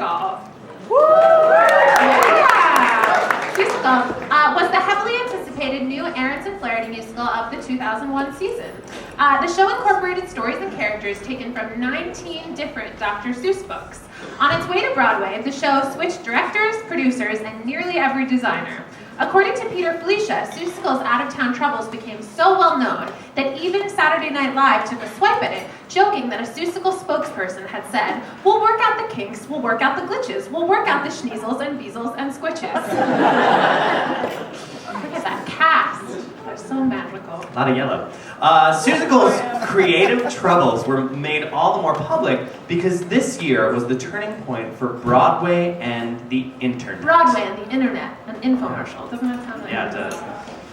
Seussical. Woo! Yeah! Seussical was the heavily anticipated new Ahrens and Flaherty musical of the 2001 season. The show incorporated stories and characters taken from 19 different Dr. Seuss books. On its way to Broadway, the show switched directors, producers, and nearly every designer. According to Peter Felicia, Seussical's out-of-town troubles became so well known that even Saturday Night Live took a swipe at it, joking that a Seussical spokesperson had said, "We'll work out the kinks, we'll work out the glitches, we'll work out the schneezels and beezels and squitches." Look at that cast. They're so magical. A lot of yellow. Seussical's creative troubles were made all the more public because this year was the turning point for Broadway and the internet. Broadway and the internet, an infomercial. Doesn't that sound like Yeah, it does.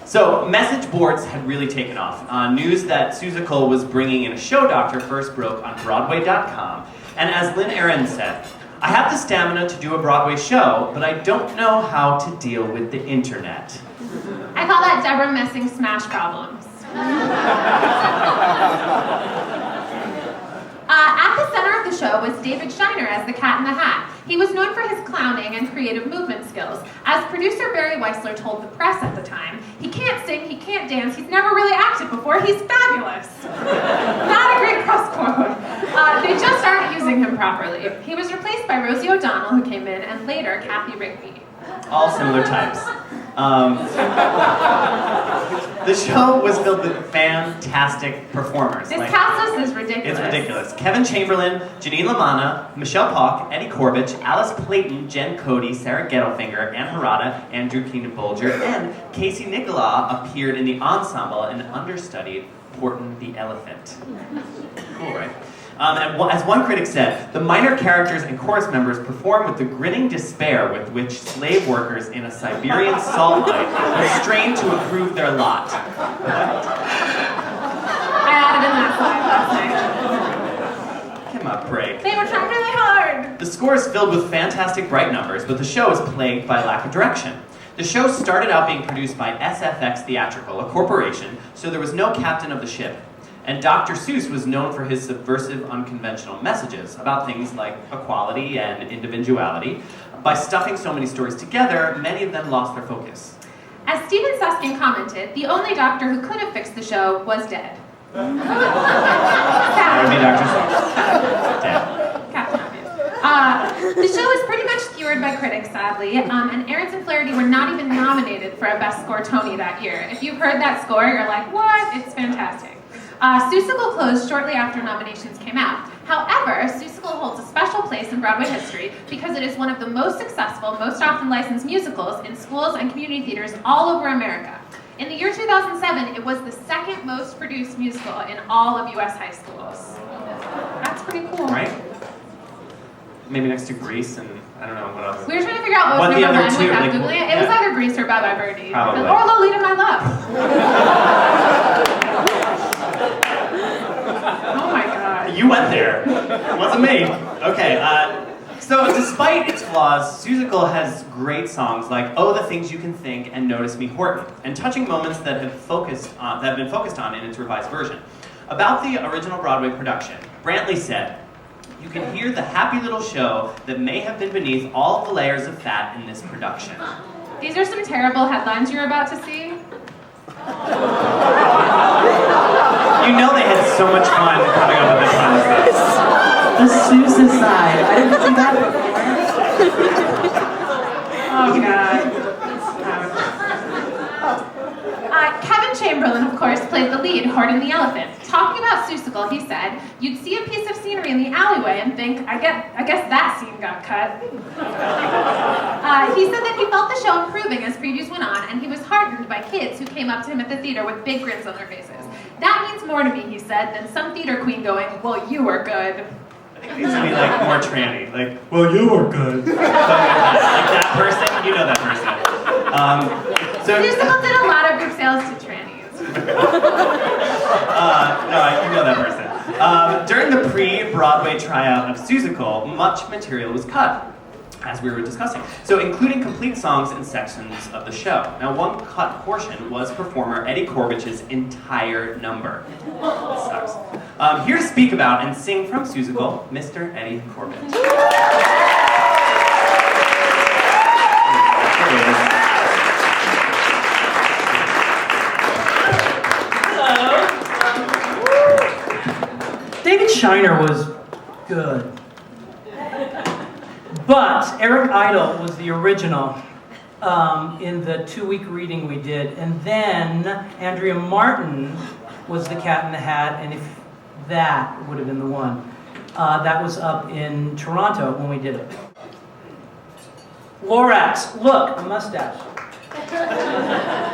So, message boards had really taken off. News that Seussical was bringing in a show doctor first broke on Broadway.com. And as Lynn Ahrens said, "I have the stamina to do a Broadway show, but I don't know how to deal with the internet." I call that Deborah Messing smash problems. At the center of the show was David Shiner as the Cat in the Hat. He was known for his clowning and creative movement skills. As producer Barry Weissler told the press at the time, "He can't sing, he can't dance, he's never really acted before, he's fabulous." Not a great press quote. They just aren't using him properly. He was replaced by Rosie O'Donnell, who came in, and later Kathy Rigby. All similar types. The show was filled with fantastic performers. This cast list is ridiculous. It's ridiculous. Kevin Chamberlain, Janine LaManna, Michelle Pock, Eddie Korbich, Alice Clayton, Jen Cody, Sarah Gettelfinger, Ann Harada, Andrew Keenan Bolger, and Casey Nicola appeared in the ensemble and understudied Horton the Elephant. Cool, right? As one critic said, the minor characters and chorus members perform with the grinning despair with which slave workers in a Siberian salt mine are strained to improve their lot. I added in that slide last night. Give 'em a break. They were trying really hard. The score is filled with fantastic bright numbers, but the show is plagued by lack of direction. The show started out being produced by SFX Theatrical, a corporation, so there was no captain of the ship. And Dr. Seuss was known for his subversive, unconventional messages about things like equality and individuality. By stuffing so many stories together, many of them lost their focus. As Stephen Susskind commented, the only doctor who could have fixed the show was dead. That would be Dr. Seuss. Dead. Captain Obvious. The show was pretty much skewered by critics, sadly, and Ahrens and Flaherty were not even nominated for a Best Score Tony that year. If you've heard that score, you're like, what? It's fantastic. Seussical closed shortly after nominations came out. However, Seussical holds a special place in Broadway history because it is one of the most successful, most often licensed musicals in schools and community theaters all over America. In the year 2007, it was the second most produced musical in all of U.S. high schools. That's pretty cool. Right? Maybe next to Grease and I don't know what else. We were trying to figure out what was number one without Googling it. It was either Grease or Bye Bye Birdie. Probably. Or Lolita My Love. Oh my god. You went there. It wasn't me. Okay, so despite its flaws, Seussical has great songs like "Oh, the Things You Can Think" and "Notice Me, Horton," and touching moments that have been focused on in its revised version. About the original Broadway production, Brantley said, "You can hear the happy little show that may have been beneath all the layers of fat in this production." These are some terrible headlines you're about to see. You know they had so much fun coming up with this kind of stuff. The Susan side. I didn't see that Oh god. Kevin Chamberlain, of course, played the lead, Horton the Elephant. Talking about Seussical, he said, "You'd see a piece of scenery in the alleyway and think, I guess that scene got cut." He said that he felt the show improving as previews went on, and he was heartened by kids who came up to him at the theater with big grins on their faces. "That means more to me," he said, "than some theater queen going, 'Well, you were good.'" I think it needs to be like more tranny. Like, "Well, you were good." Like that person, you know that person. Seussical did a lot of group sales to trannies. No, you know that person. During the pre-Broadway tryout of Seussical, much material was cut, as we were discussing. So including complete songs and sections of the show. Now, one cut portion was performer Eddie Korbich's entire number. That sucks. Here to speak about and sing from Seussical, Mr. Eddie Korbich. Shiner was good. But Eric Idle was the original in the 2-week reading we did. And then Andrea Martin was the Cat in the Hat, and if that would have been the one. That was up in Toronto when we did it. Lorax, look, a mustache.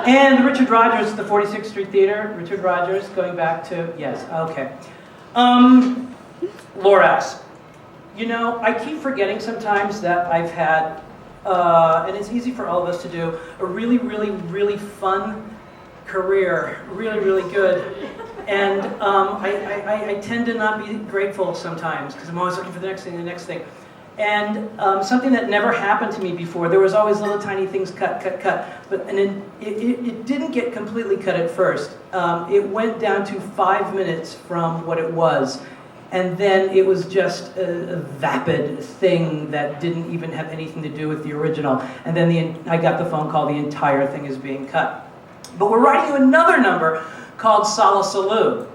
And Richard Rogers, the 46th Street Theater. Richard Rogers, going back to, yes, okay. Lorax. You know, I keep forgetting sometimes that I've had, and it's easy for all of us to do, a really, really, really fun career. Really, really good. And I tend to not be grateful sometimes, because I'm always looking for the next thing, the next thing. And something that never happened to me before, there was always little tiny things cut, but it didn't get completely cut at first. It went down to 5 minutes from what it was. And then it was just a vapid thing that didn't even have anything to do with the original. And then I got the phone call, the entire thing is being cut. But we're writing another number called Sala Salou.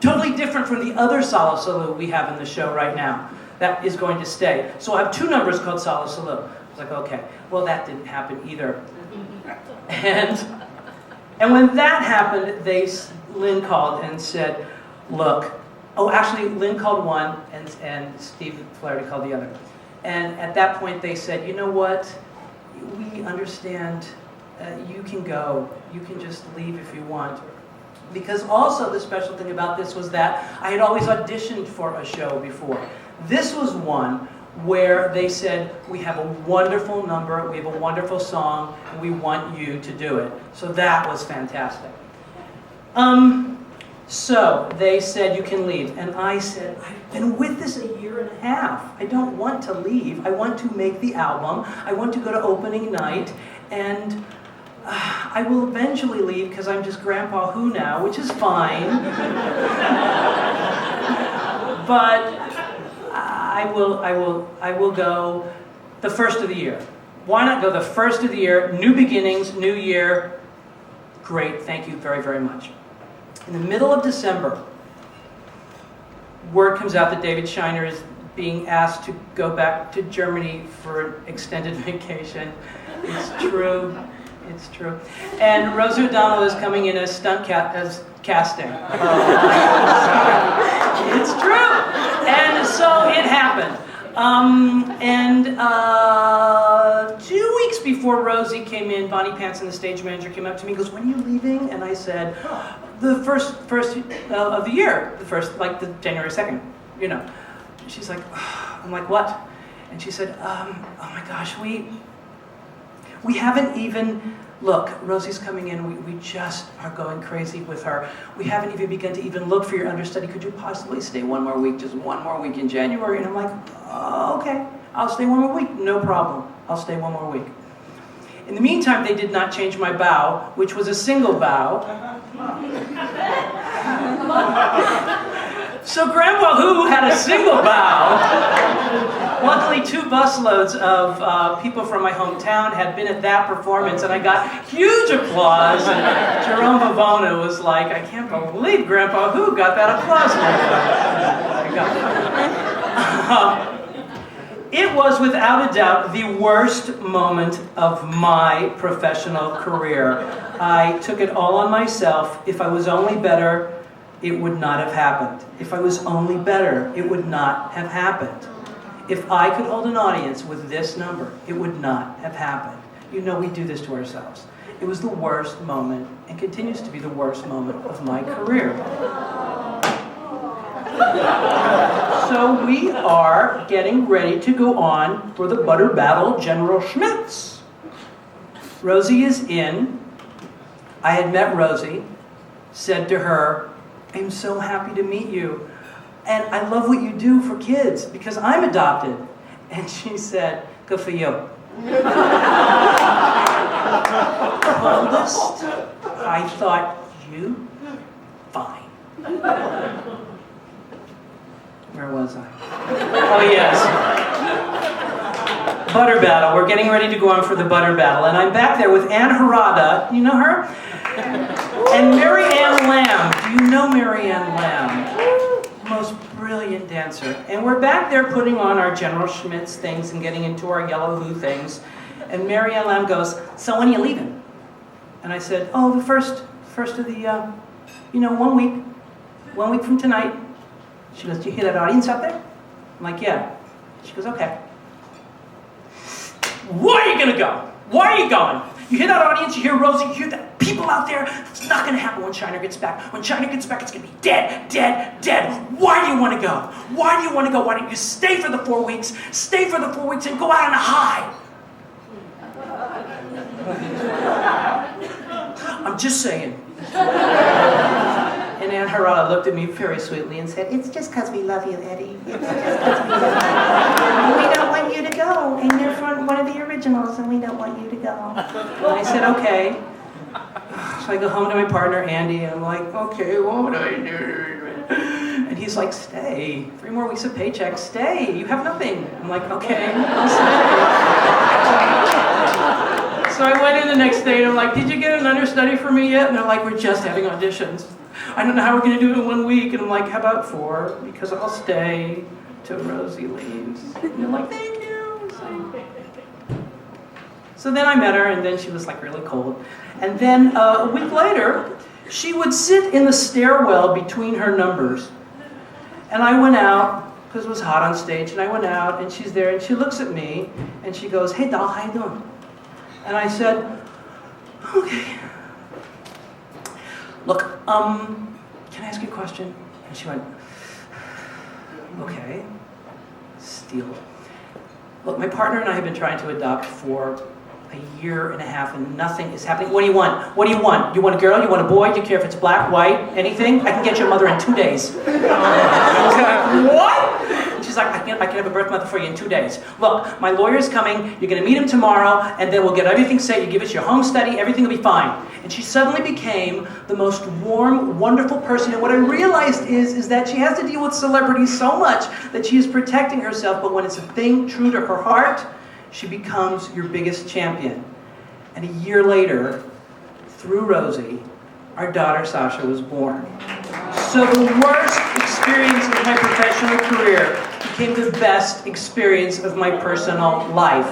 Totally different from the other Sala Salou we have in the show right now. That is going to stay. So I have 2 numbers called Sala Salou. I was like, okay, well that didn't happen either. And when that happened, Lynn called and said, look, oh, actually, Lynn called one, and Steve Flaherty called the other. And at that point, they said, you know what? We understand. You can go. You can just leave if you want. Because also the special thing about this was that I had always auditioned for a show before. This was one where they said, we have a wonderful number, we have a wonderful song, and we want you to do it. So that was fantastic. So they said, you can leave. And I said, I've been with this a year and a half. I don't want to leave. I want to make the album. I want to go to opening night. And I will eventually leave because I'm just Grandpa Who now, which is fine. But I will go the first of the year. Why not go the first of the year? New beginnings, new year. Great, thank you very, very much. In the middle of December, word comes out that David Shiner is being asked to go back to Germany for an extended vacation. It's true. It's true. And Rosie O'Donnell is coming in as casting. It's true. And so it happened. 2 weeks before Rosie came in, Bonnie Panson, the stage manager, came up to me and goes, when are you leaving? And I said, the first of the year, like the January 2nd, you know. She's like, I'm like, what? And she said, oh my gosh, we haven't even, look, Rosie's coming in, we just are going crazy with her. We haven't even begun to even look for your understudy. Could you possibly stay one more week, just one more week in January? And I'm like, oh, okay, I'll stay one more week, no problem. I'll stay one more week. In the meantime, they did not change my bow, which was a single bow. So Grandpa Who had a single bow. Luckily, 2 busloads of people from my hometown had been at that performance, and I got huge applause. And Jerome Pavona was like, I can't believe Grandpa Who got that applause. It was, without a doubt, the worst moment of my professional career. I took it all on myself. If I was only better, it would not have happened. If I was only better, it would not have happened. If I could hold an audience with this number, it would not have happened. You know we do this to ourselves. It was the worst moment, and continues to be the worst moment of my career. So we are getting ready to go on for the Butter Battle General Schmitz. Rosie is in. I had met Rosie, said to her, I'm so happy to meet you. And I love what you do for kids because I'm adopted. And she said, good for you. Oldest? I thought, you? Fine. Where was I? Oh, yes. Butter Battle. We're getting ready to go on for the Butter Battle. And I'm back there with Ann Harada. You know her? And Mary Ann Lamb. Do you know Mary Ann Lamb? Most brilliant dancer. And we're back there putting on our General Schmitz things and getting into our yellow Who things. And Mary Ann Lamb goes, so when are you leaving? And I said, oh, the first of the, 1 week. 1 week from tonight. She goes, do you hear that audience up there? I'm like, yeah. She goes, okay. Why are you gonna go? Why are you going? You hear that audience, you hear Rosie, you hear that people out there? It's not gonna happen when Shiner gets back. When Shiner gets back, it's gonna be dead, dead, dead. Why do you wanna go? Why do you wanna go? Why don't you stay for the 4 weeks? Stay for the 4 weeks and go out on a high. I'm just saying. And Aunt Harada looked at me very sweetly and said, it's just because we love you, Eddie. It's just because we love you. We don't want you to go. And you're from one of the originals, and we don't want you to go. And I said, okay. So I go home to my partner, Andy, and I'm like, okay, what would I do? And he's like, stay. 3 more weeks of paycheck, stay. You have nothing. I'm like, okay, I'll stay. So I went in the next day and I'm like, did you get an understudy for me yet? And they're like, we're just having auditions. I don't know how we're going to do it in 1 week. And I'm like, how about 4? Because I'll stay till Rosie leaves. And they're like, thank you. So then I met her, and then she was like really cold. And then a week later, she would sit in the stairwell between her numbers. And I went out, because it was hot on stage, and I went out, and she's there, and she looks at me, and she goes, hey, doll, how you doing? And I said, okay. Look, can I ask you a question? And she went, okay. Steal. Look, my partner and I have been trying to adopt for a year and a half, and nothing is happening. What do you want? What do you want? You want a girl? You want a boy? Do you care if it's black, white, anything? I can get your mother in 2 days. I was like, what? She's like, I can have a birth mother for you in 2 days. Look, my lawyer's coming, you're gonna meet him tomorrow, and then we'll get everything set, you give us your home study, everything will be fine. And she suddenly became the most warm, wonderful person, and what I realized is that she has to deal with celebrities so much that she is protecting herself, but when it's a thing true to her heart, she becomes your biggest champion. And a year later, through Rosie, our daughter Sasha was born. So the worst experience of my professional career became the best experience of my personal life.